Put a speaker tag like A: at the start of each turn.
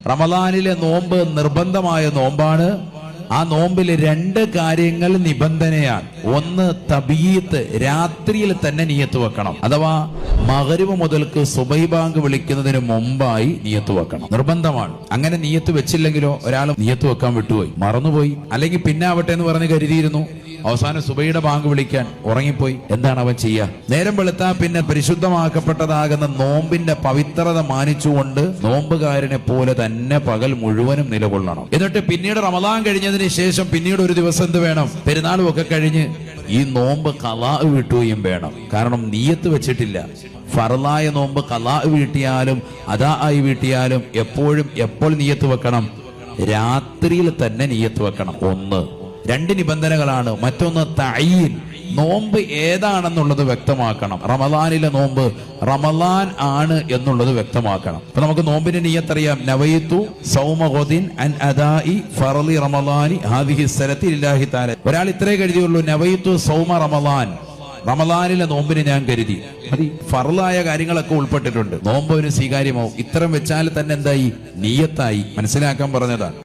A: റമദാനിലെ നോമ്പ് നിർബന്ധമായ നോമ്പാണ്. ആ നോമ്പിൽ രണ്ട് കാര്യങ്ങൾ നിബന്ധനയാണ്. ഒന്ന് തബീത്ത്, രാത്രിയിൽ തന്നെ നിയത്ത് വെക്കണം. അഥവാ മഗ്രിബ് മുതൽക്ക് സുബഹി ബാങ്ക് വിളിക്കുന്നതിന് മുമ്പായി നിയത്ത് വെക്കണം, നിർബന്ധമാണ്. അങ്ങനെ നിയത്ത് വെച്ചില്ലെങ്കിലോ ഒരാൾ നിയത്ത് വെക്കാൻ വിട്ടുപോയി, മറന്നുപോയി, അല്ലെങ്കിൽ പിന്നെ ആവട്ടെ എന്ന് പറഞ്ഞ് കരുതിയിരുന്നു, അവസാനം സുബഹിയുടെ ബാങ്ക് വിളിക്കാൻ ഉറങ്ങിപ്പോയി. എന്താണ് അവൻ ചെയ്യുക? നേരം വെളുത്താ പിന്നെ പരിശുദ്ധമാക്കപ്പെട്ടതാകുന്ന നോമ്പിന്റെ പവിത്രത മാനിച്ചുകൊണ്ട് നോമ്പുകാരനെ പോലെ തന്നെ പകൽ മുഴുവനും നിലകൊള്ളണം. എന്നിട്ട് പിന്നീട് റമദാൻ കഴിഞ്ഞതിന് ശേഷം പിന്നീട് ഒരു ദിവസം എന്ത് വേണം? പെരുന്നാളും ഒക്കെ കഴിഞ്ഞ് ഈ നോമ്പ് ഖളാ വീട്ടുകയും വേണം. കാരണം നിയത്ത് വെച്ചിട്ടില്ല. ഫർളായ നോമ്പ് ഖളാ വീട്ടിയാലും അദാ ആയി വീട്ടിയാലും എപ്പോൾ നിയത്ത് വെക്കണം? രാത്രിയിൽ തന്നെ നിയത്ത് വെക്കണം. ഒന്ന്. രണ്ട് നിബന്ധനകളാണ്. മറ്റൊന്ന് തഈൻ, നോമ്പ് ഏതാണെന്നുള്ളത് വ്യക്തമാക്കണം. റമദാനിലെ നോമ്പ് റമദാൻ ആണ് എന്നുള്ളത് വ്യക്തമാക്കണം. അപ്പൊ നമുക്ക് നോമ്പിന്റെ നിയ്യത്തറിയാം. നവൈതു സൗമ ഗദിൻ അൻ അദാഇ ഫർളി റമദാനി ഹാദിഹി സനതി ലില്ലാഹി തആല. ഒരാൾ ഇത്രേ കരുതിയുള്ളൂ, നവൈതു സൗമ റമദാൻ, റമദാനിലെ നോമ്പിന് ഞാൻ കരുതി. അത് ഫർളായ കാര്യങ്ങളൊക്കെ ഉൾപ്പെട്ടിട്ടുണ്ട്. നോമ്പ് ഒരു സ്വീകാര്യമാവും. ഇത്തരം വെച്ചാൽ തന്നെ എന്തായി? നിയ്യത്തായി. മനസ്സിലാക്കാൻ പറഞ്ഞതാണ്.